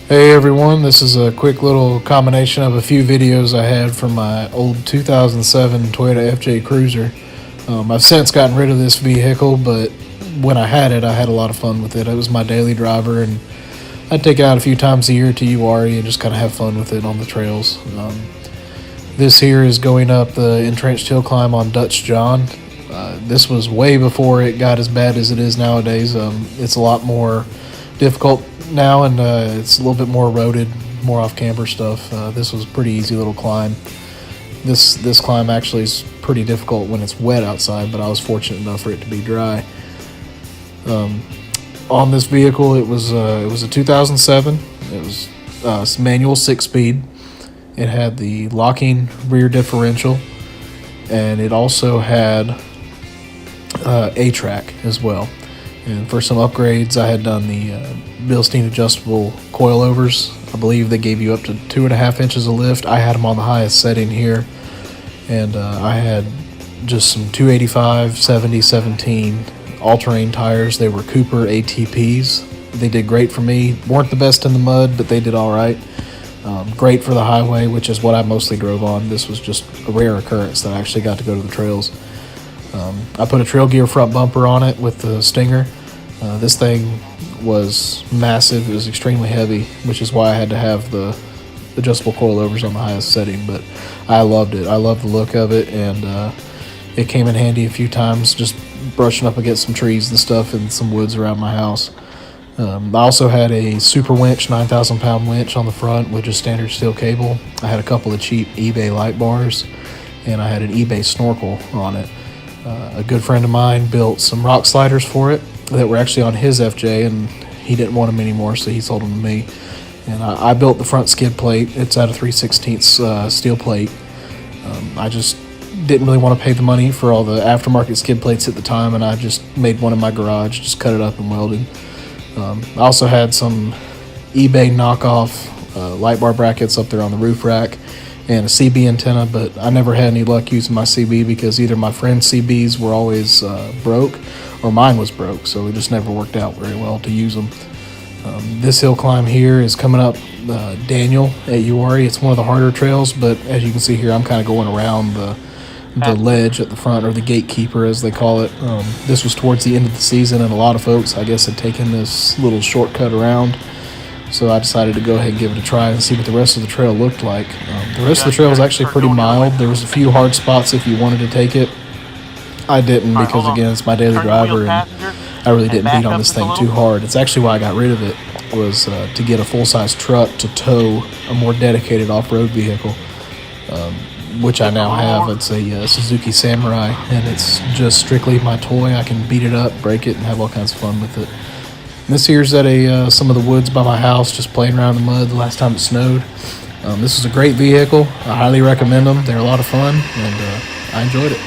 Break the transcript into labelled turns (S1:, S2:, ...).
S1: Hey everyone, this is a quick little combination of a few videos I had from my old 2007 Toyota FJ Cruiser. I've since gotten rid of this vehicle, but when I had it, I had a lot of fun with it. It was my daily driver, and I'd take it out a few times a year to Uwharrie and just kind of have fun with it on the trails. This here is going up the entrenched hill climb on Dutch John. This was way before it got as bad as it is nowadays. It's a lot more difficult now, and it's a little bit more eroded, more off camber stuff. This was a pretty easy little climb. This climb actually is pretty difficult when it's wet outside, but I was fortunate enough for it to be dry. On this vehicle, it was a 2007. It was manual 6-speed. It had the locking rear differential, and it also had A-track as well. And for some upgrades, I had done the Bilstein adjustable coilovers. I believe they gave you up to 2.5 inches of lift. I had them on the highest setting here, and I had just some 285 7017 all-terrain tires. They were Cooper ATPs. They did great for me. Weren't the best in the mud, but they did all right. Great for the highway, which is what I mostly drove on. This was just a rare occurrence that I actually got to go to the trails. I put a trail gear front bumper on it with the Stinger. This thing was massive. It was extremely heavy, which is why I had to have the adjustable coilovers on the highest setting, but I loved it. I loved the look of it, and it came in handy a few times just brushing up against some trees and stuff and some woods around my house. I also had a Superwinch 9,000-pound winch on the front with just standard steel cable. I had a couple of cheap eBay light bars, and I had an eBay snorkel on it. A good friend of mine built some rock sliders for it that were actually on his FJ, and he didn't want them anymore, so he sold them to me. And I built the front skid plate. It's out of 3/16 steel plate. I just didn't really want to pay the money for all the aftermarket skid plates at the time, and I just made one in my garage, just cut it up and welded. I also had some eBay knockoff light bar brackets up there on the roof rack and a CB antenna, but I never had any luck using my CB because either my friend's CBs were always broke or mine was broke, so it just never worked out very well to use them. This hill climb here is coming up Daniel at Uwharrie. It's one of the harder trails, but as you can see here, I'm kind of going around the ledge at the front, or the gatekeeper as they call it. This was towards the end of the season, and a lot of folks, I guess, had taken this little shortcut around. So I decided to go ahead and give it a try and see what the rest of the trail looked like. The rest of the trail was actually pretty mild. There was a few hard spots if you wanted to take it. I didn't because, again, it's my daily driver, and I really didn't beat on this thing too hard. It's actually why I got rid of it, was to get a full-size truck to tow a more dedicated off-road vehicle, which I now have. It's a Suzuki Samurai, and it's just strictly my toy. I can beat it up, break it, and have all kinds of fun with it. This here's at some of the woods by my house, just playing around in the mud the last time it snowed. This is a great vehicle. I highly recommend them. They're a lot of fun, and I enjoyed it.